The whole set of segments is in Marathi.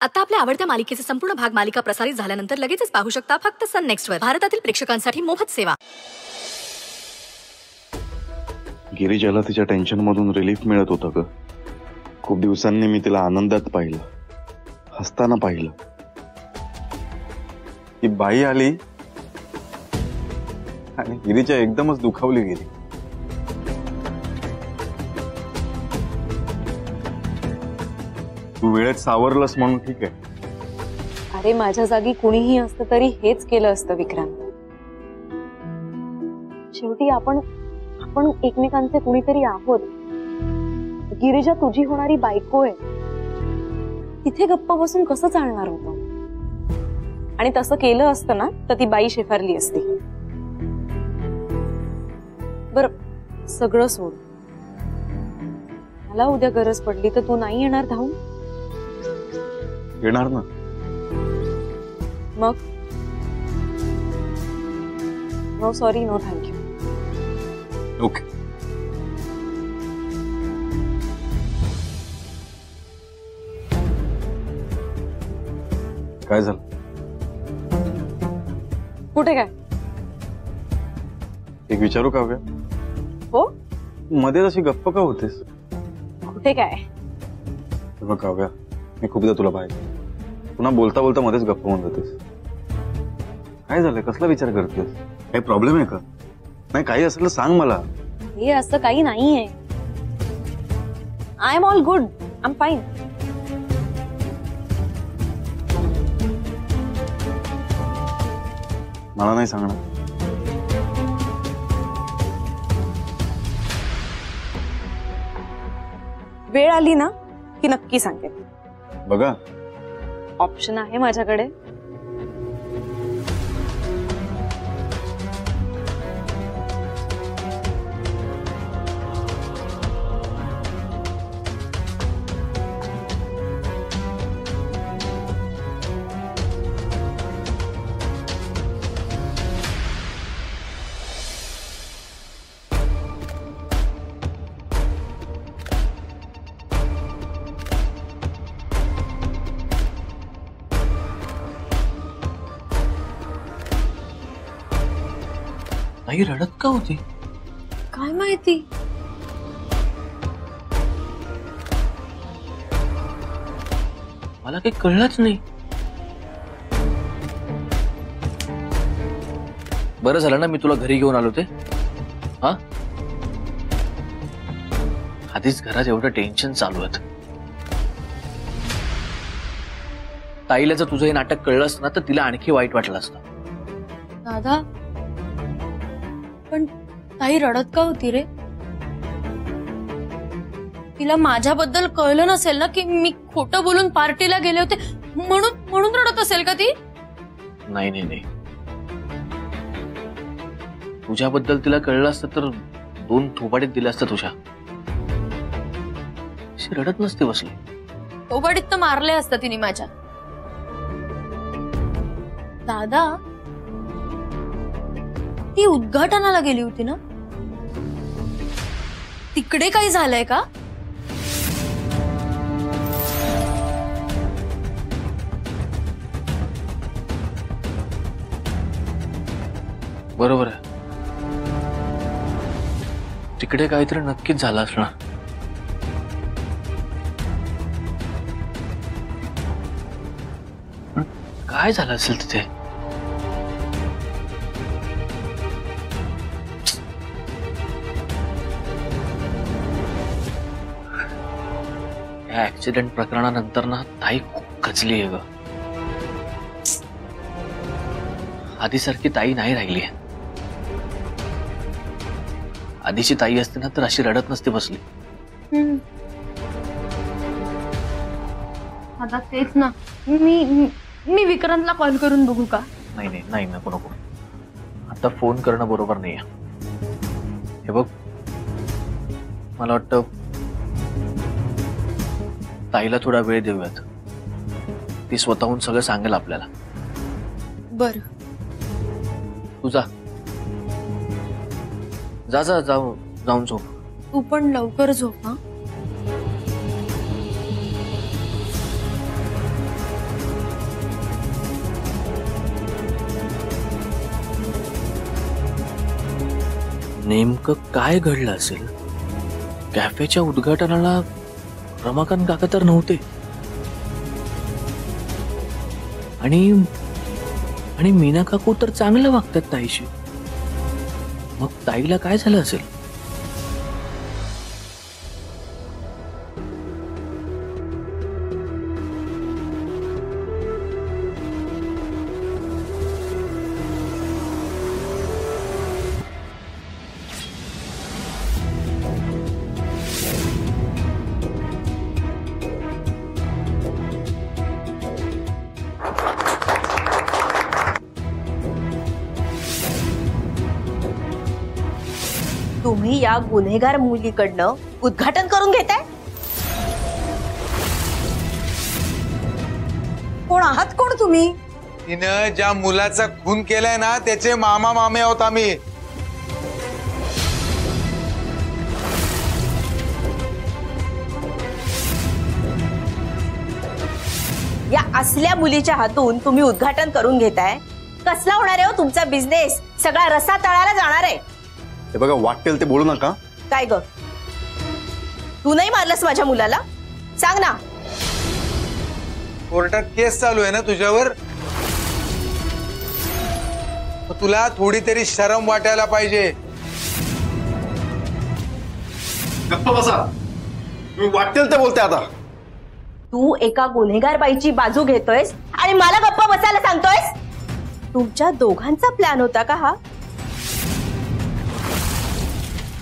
आता आपल्या आवडत्या मालिकेचे संपूर्ण भाग मालिका प्रसारित झाल्यानंतर लगेचच पाहू शकता फक्त सन नेक्स्ट वर. भारतातील प्रेक्षकांसाठी मोफत सेवा. गिरिजाला तिच्या टेन्शन मधून रिलीफ मिळत होतं ग. खूप दिवसांनी मी तिला आनंदात पाहिलं, हसताना पाहिलं. ती बाई आली आणि गिरिजा एकदमच दुखावली गेली. तू वेळेत सावरलंस म्हणून ठीक आहे. अरे माझ्या जागी कुणीही असतं तरी हेच केलं असतं विक्रांत. शेवटी आपण एकमेकांचे कुणीतरी आहोत. गिरिजा तुझी होणारी बायको आहे. तिथे गप्पा बसून कसं चालणार होतं? आणि तसं केलं असतं ना तर ती बाई शेफारली असती. बरं सगळं सोड. मला उद्या गरज पडली तर तू नाही येणार धावून? येणार ना. मग no sorry no thank you. Okay. काय झालं? कुठे काय? एक विचारू काव्या? हो. मध्ये अशी गप्प का होतेस? कुठे काय? बघ काव्या, मी खूपदा तुला पाहिजे, पुन्हा बोलता बोलता मध्येच गप्प होऊन जातेस. काय झालंय? कसला विचार करतेस? काही प्रॉब्लेम आहे का? नाही काही असेल तर सांग मला. हे असं काही नाहीये. I am all good. I am fine. मला नाही सांगणार. वेळ आली ना की नक्की सांगते. बघा ऑप्शन आहे माझ्याकडे. आई रडत का होती? काय माहिती. मला काही कळलंच नाही. बरं झालं ना मी तुला घरी घेऊन आलो ते. हा आधीच घरात एवढं टेन्शन चालू आहे. ताईला जर तुझं हे नाटक कळलं असतं ना तर तिला आणखी वाईट वाटलं असतं. दादा पण ताई रडत का होती रे? तिला माझ्याबद्दल कळलं नसेल ना की मी खोटं बोलून पार्टीला गेले होते म्हणून रडत असेल का ती? नाही नाही नाही, तुझ्याबद्दल तिला कळलं असतं तर 2 थोबाडीत दिल्या असतं तुझ्या. अशी रडत नसते बसली. थोबाडीत तर मारले असतं तिने माझ्या. दादा ती उद्घाटनाला गेली होती ना, तिकडे काही झालंय का? बरोबर आहे, तिकडे काहीतरी नक्कीच झालं असणार. काय झालं असेल तिथे? ऍक्सिडेंट प्रकरणानंतर ना ताई खूप खचली आहे ग. आधीसारखी ताई नाही राहिली. आधीची ताई असते ना तर अशी रडत नसती बसली. आता तेच ना. मी विक्रांतला कॉल करून बघू का? नाही नाही नाही, नको नको. आता फोन करणं बरोबर नाहीये. हे बघ मला वाटतं ताईला थोडा वेळ देऊयात. ती स्वतःहून सगळं सांगेल आपल्याला. बर तू जा जा जा जाऊन झोप. तू पण लवकर झोप. हा नेमकं काय घडलं असेल? कॅफेच्या उद्घाटनाला रमाकांत काका तर नव्हते आणि मीना काकू तर चांगलं वागतात ताईशी. मग ताईला काय झालं असेल? तुम्ही या गुन्हेगार मुलीकडनं उद्घाटन करून घेताय? कोण आहात कोण तुम्ही? तिनं ज्या मुलाचा खून केलाय ना त्याचे मामा मामे आहोत आम्ही. या असल्या मुलीच्या हातून तुम्ही उद्घाटन करून घेताय? कसला होणार आहे हो तुमचा बिझनेस? सगळा रस्सा तळाला जाणार आहे. हे बघा, वाटेल ते बोलू नका. काय ग, तू नाही मारलंस माझ्या मुलाला? सांग ना. कोर्टात केस चालू आहे ना तुझ्यावर. तुला थोडी तरी शरम वाटायला पाहिजे. गप्प बसा, तुम्ही वाटेल ते बोलते. आता तू एका गुन्हेगार बाईची बाजू घेतोयस आणि मला गप्पा बसायला सांगतोयस? तुमच्या दोघांचा प्लॅन होता का हा?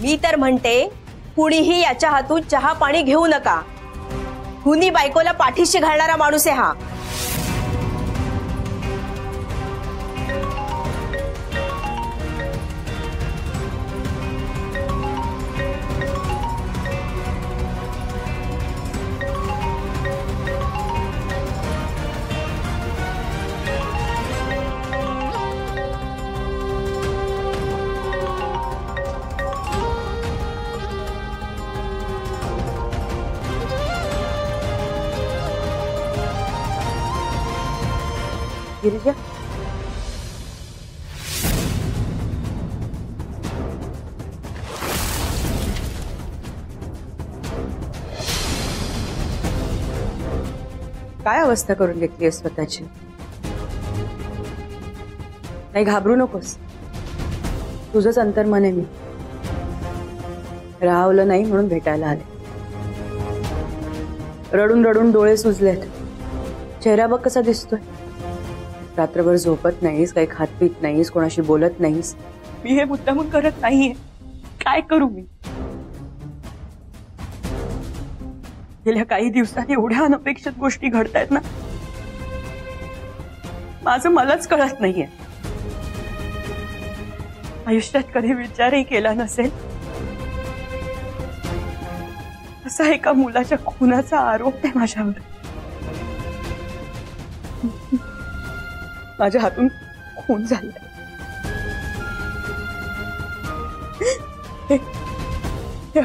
मी तर म्हणते कुणीही याच्या हातून चहा पाणी घेऊ नका. खुनी बायकोला पाठीशी घालणारा माणूस आहे हा. गिरिजा, काय अवस्था करून घेतली स्वतःची? नाही, घाबरू नकोस. तुझंच अंतर्मन आहे. मी राहवलं नाही म्हणून भेटायला आले. रडून रडून डोळे सुजलेत. चेहरा बघ कसा दिसतोय. रात्रभर झोपत नाहीस, काही खात पीत नाहीस, कोणाशी बोलत नाहीस. मी हे मुद्दामून करत नाहीये. काय करू मी? गेल्या काही दिवसांनी एवढ्या अनपेक्षित गोष्टी घडतायत ना, माझं मलाच कळत नाहीये. आयुष्यात कधी विचारही केला नसेल असा एका मुलाच्या खुनाचा आरोप आहे माझ्यावर. माझ्या हातून खून झालाय. हे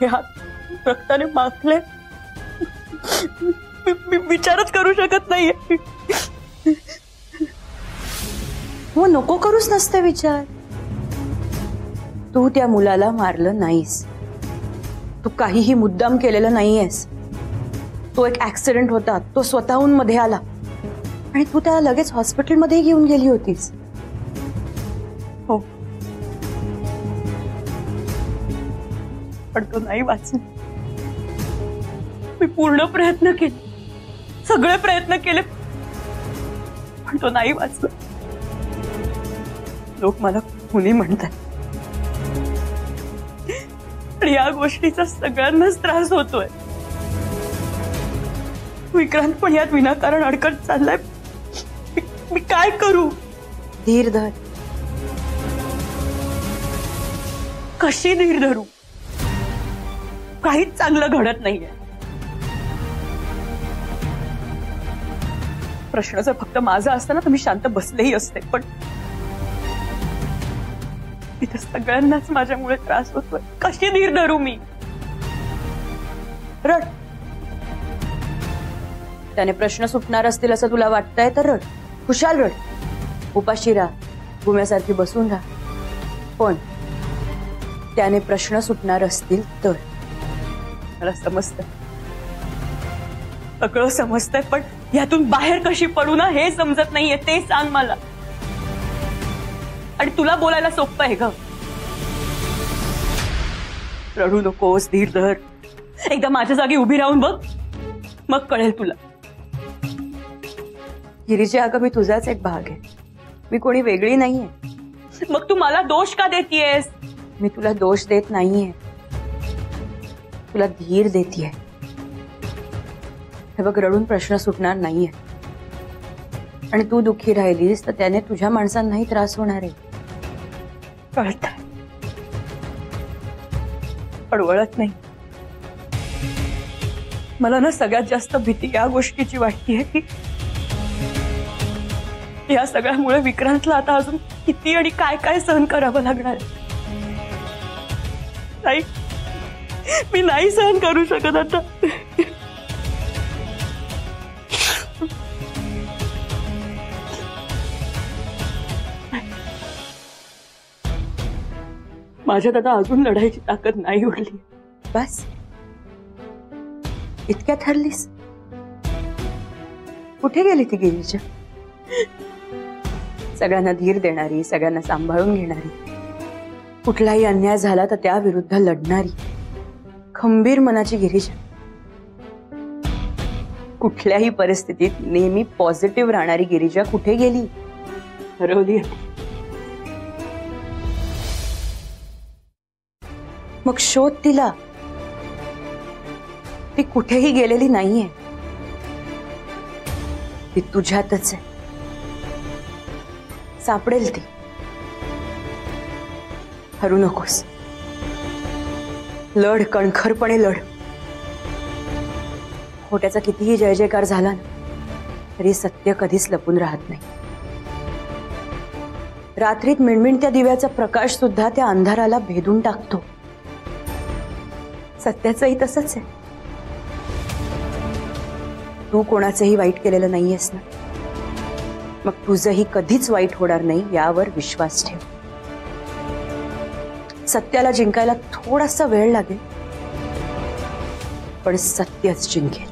हात रक्ताने माखले. मी विचारच करू शकत नाहीये. हो, नको करूच नसते विचार. तू त्या मुलाला मारलं नाहीस. तू काहीही मुद्दाम केलेलं नाहीयेस. तो एक ऍक्सिडेंट होता. तो स्वतःहून मध्ये आला आणि तू त्याला लगेच हॉस्पिटलमध्ये घेऊन गेली होतीस. हो, पण तो नाही वाचला. मी पूर्ण प्रयत्न केले, सगळे प्रयत्न केले, पण तो नाही वाचला. लोक मला खुनी म्हणतात आणि या गोष्टीचा सगळ्यांनाच त्रास होतोय. विक्रांत पण यात विनाकारण अडकत चाललाय. मी काय करू? धीर धर. कशी धीर धरू? काहीच चांगलं घडत नाहीये. प्रश्न जर फक्त माझा असता ना तर मी शांत बसलेही असते, पण इथे सगळ्यांनाच माझ्यामुळे त्रास होतोय. कशी धीर धरू मी? रड. त्याने प्रश्न सुटणार असतील असं तुला वाटतंय तर रड. खुशाल रड. उपाशी राहा, गुम्यासारखी बसून राहा, पण त्याने प्रश्न सुटणार असतील तर. मला समजतंय, सगळं समजतंय, पण यातून बाहेर कशी पडू ना हे समजत नाहीये. ते सांग मला. आणि तुला बोलायला सोपं आहे ग. रडू नकोस, धीर धर. एकदा माझ्या जागी उभी राहून बघ, मग कळेल तुला. गिरीजा, अगं मी तुझाच एक भाग आहे, मी कोणी वेगळी नाहीये. मग तू मला दोष का देतीयेस? मी तुला दोष देत नाहीये, तुला धीर देतीये. हे बघ, रडून प्रश्न सुटणार नाहीये. आणि तू दुःखी राहिलीस तर त्याने तुझ्या माणसांनाही त्रास होणार आहे. कळतंय, पण वळत नाही. मला ना सगळ्यात जास्त भीती या गोष्टीची वाटतीये की या सगळ्यामुळे विक्रांतला आता अजून किती आणि काय काय सहन करावं लागणार. नाही, मी नाही सहन करू शकत आता. माझ्यात आता अजून लढायची ताकद नाही उरली. बस इतक्यात हरलीस? कुठे गेली ती गिरीजा? सगळ्यांना धीर देणारी, सगळ्यांना सांभाळून घेणारी, कुठलाही अन्याय झाला तर त्या विरुद्ध लढणारी खंबीर मनाची गिरीजा. कुठल्याही परिस्थितीत नेहमी पॉझिटिव्ह राहणारी गिरीजा कुठे गेली? हरवली. मग शोध तिला. ती कुठेही गेलेली नाहीये, ती तुझ्यातच आहे. सापडेल ती. हरू नकोस. लढ, कणखरपणे लढ. खोट्याचा कितीही जय जयकार झाला ना तरी सत्य कधीच लपून राहत नाही. रात्रीत मिणमिणत्या दिव्याचा प्रकाश सुद्धा त्या अंधाराला भेदून टाकतो. सत्याचंही तसंच आहे. तू कोणाचंही वाईट केलेलं नाहीयेस ना, मग तुझंही कधीच वाईट होणार नाही यावर विश्वास ठेव. सत्याला जिंकायला थोडासा वेळ लागेल, पण सत्यच जिंकेल.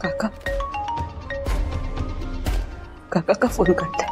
काका, काका का फोन करताय?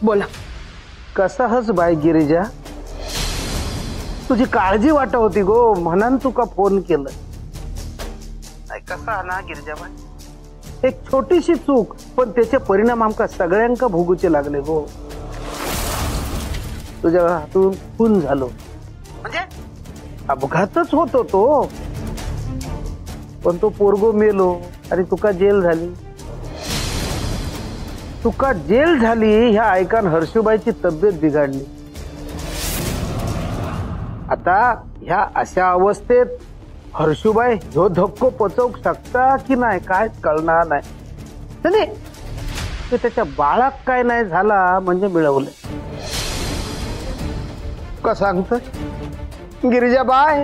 बोला. कसा हस बाय गिरिजा, तुझी काळजी वाट होती गो, म्हणून तुका फोन केलं. कसा ना गिरिजाबाई, एक छोटीशी चूक पण त्याचे परिणाम आमका सगळ्यांका भोगूचे लागले गो. तुझ्या हातून खून झालो म्हणजे अपघातच होतो तो, पण तो पोरगो मेलो आणि तुका जेल झाली. तुका जेल झाली ह्या ऐकान हर्षूबाईची तब्येत बिघडली. आता ह्या अशा अवस्थेत हर्षूबाई ह्यो धक्को पचवू शकता की नाही काय कळणार नाही. ते त्याच्या बाळाक काय नाही झाला म्हणजे मिळवलं का सांगतोय गिरिजाबाई.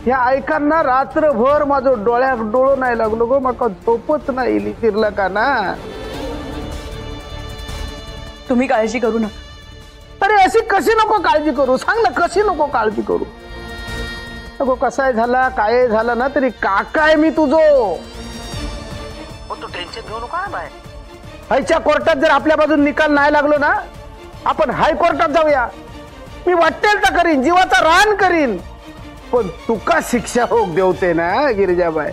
ह्या ऐकांना रात्रभर माझं डोळ्यात डोळो नाही लागलो गो, माका झोपच नाही फिरलं का ना. तुम्ही काळजी करू नका. अरे अशी कशी नको काळजी करू, सांग ना कशी नको काळजी करू. नको कसाय झाला काय झाला ना तरी काका आहे मी तुझो. तू टेन्शन घेऊ नका बाय. हायच्या कोर्टात जर आपल्या बाजून निकाल नाही लागलो ना, आपण हायकोर्टात जाऊया. मी वाटेल तर करीन, जीवाचा रान करीन, पण तुका शिक्षा होक देवते ना गिरिजाबाई.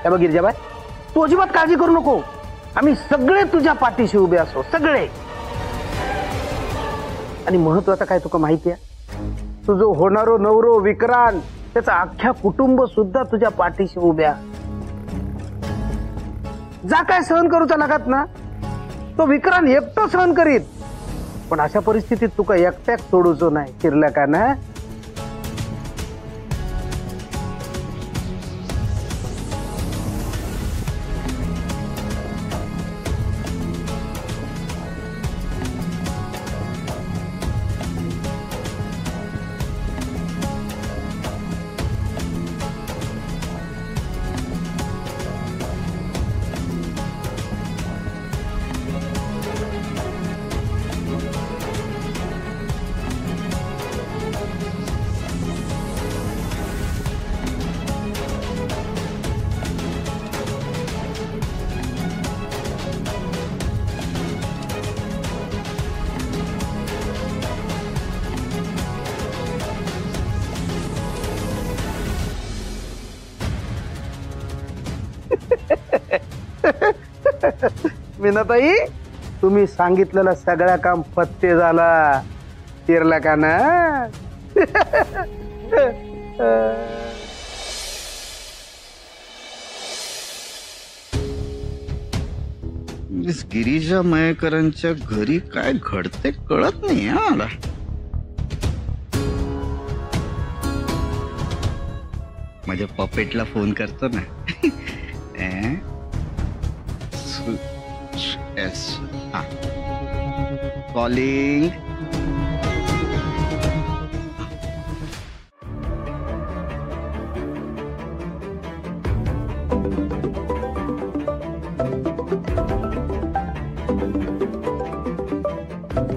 बघ गिरिजाबाई, तू अजिबात काळजी करू नको. आम्ही सगळे तुझ्या पाठीशी उभे असो, सगळे. आणि महत्वाचं काय तुका माहिती आहे, तुझं होणारो नवरो विक्रांत, त्याचा अख्ख्या कुटुंब सुद्धा तुझ्या पाठीशी उभ्या. जा काय सहन करूचा लागत ना तो विक्रांत एकटो सहन करीत, पण अशा परिस्थितीत तुका एकट्याक सोडूचो नाही चिरल्या का ना. मीनाताई, तुम्ही सांगितलेलं सगळं काम पत्ते झाला चिरला का ना. गिरीजा मयेकरांच्या घरी काय घडते कळत नाही मला. माझ्या पपेटला फोन करतो ना. कॉलिंग.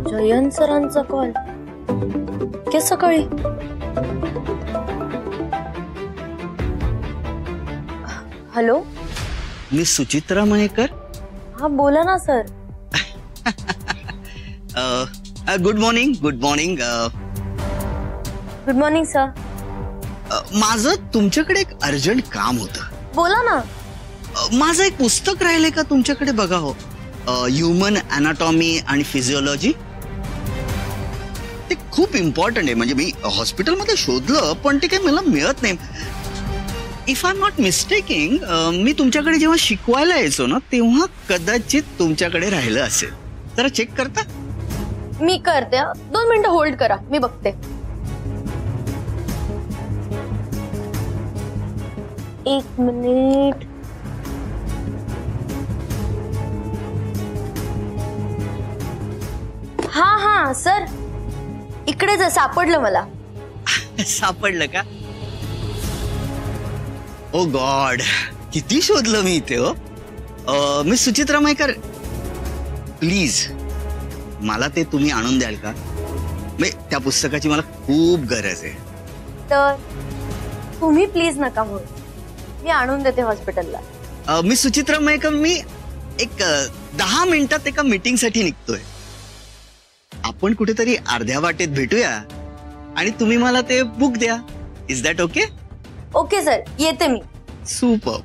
जयंत सरांचा कॉल के सकाळी. हॅलो, मी सुचित्रा मयेकर. हा बोला ना sir. Good morning. Good morning. Good morning sir. माझं तुमच्याकडे एक अर्जंट काम होतं. बोला ना. माझं एक पुस्तक राहिलंय का तुमच्याकडे बघा हो. ह्युमन अनाटॉमी आणि फिजिओलॉजी. ते खूप इम्पॉर्टंट आहे. म्हणजे मी हॉस्पिटलमध्ये शोधलं पण ते काही मला मिळत नाही. If I am not mistaking, मी तुमच्याकडे जेव्हा शिकवायला यायचो ना तेव्हा कदाचित तुमच्याकडे राहिलं असेल. जरा चेक करता. मी करते. 2 मिनिटं होल्ड करा, मी बघते. एक मिनिट. हा हा सर, इकडेच आहे, सापडलं मला. सापडलं का? ओ गॉड, किती शोधलं मी इथे. हो मी सुचित्रा मयेकर, प्लीज मला ते तुम्ही आणून द्याल का? त्या पुस्तकाची मला खूप गरज आहे. तर तुम्ही प्लीज नका म्हणू, मी आणून देते हॉस्पिटलला. मी सुचित्रा मयेकर, मी एक 10 मिनिटात एका मीटिंग साठी निघतोय. आपण कुठेतरी अर्ध्या वाटेत भेटूया आणि तुम्ही मला ते बुक द्या. Is that okay? Okay sir, येते मी. सुपर.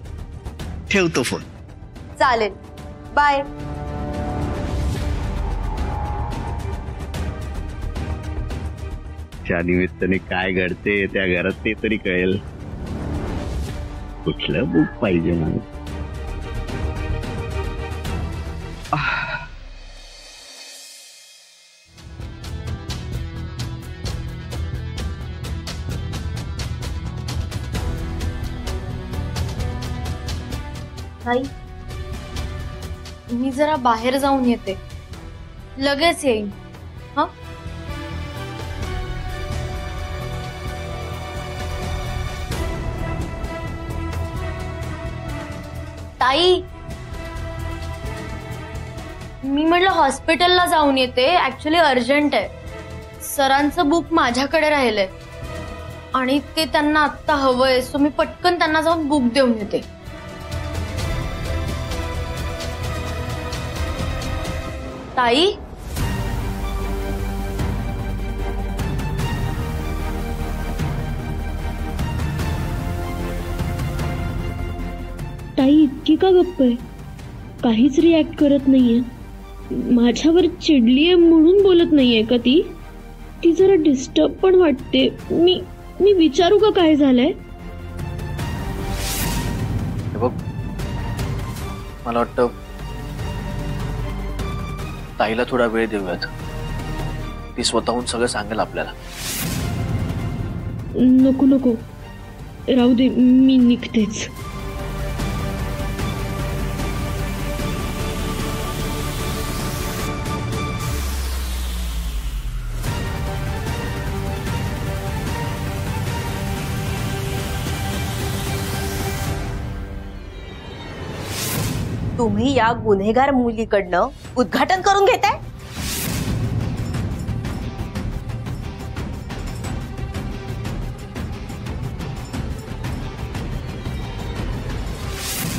ठेवतो फोन. चालेल, बाय. त्या निमित्ताने काय घडते त्या घरात ते तरी कळेल. कुठलं बुक पाहिजे मला? ताई, मी जरा बाहेर जाऊन येते, लगेच येईन. हा, ताई, मी म्हटलं हॉस्पिटलला जाऊन येते. ऍक्च्युली अर्जंट आहे. सरांचं बुक माझ्याकडे राहिलंय आणि ते त्यांना आत्ता हवंय, सो मी पटकन त्यांना जाऊन बुक देऊन येते. ताई, ताई इतकी का गप्प आहे? काहीच रिॲक्ट करत नाहीये. माझ्यावर चिडलीये म्हणून बोलत नाहीये का ती? ती जरा डिस्टर्ब पण वाटते. मी विचारू का काय झालंय? मला वाटतं ताईला थोडा वेळ देऊयात. ती स्वतःहून सगळं सांगेल आपल्याला. नको नको, राहू दे, मी निघतेच. तुम्ही या गुन्हेगार मुलीकडनं उद्घाटन करून घेताय?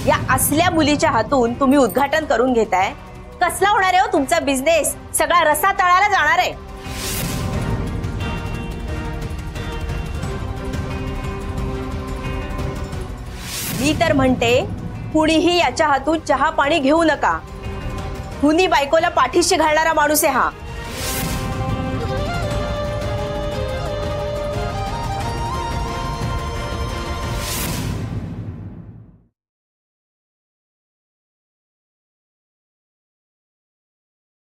या असल्या मुलीच्या हातून तुम्ही उद्घाटन करून घेताय? कसला होणार आहे हो तुमचा बिझनेस? सगळा रस्सा तळाला जाणार आहे. मी तर म्हणते कुणीही याच्या हातून चहा पाणी घेऊ नका. हुनी बायकोला पाठीशी घालणारा माणूस आहे हा.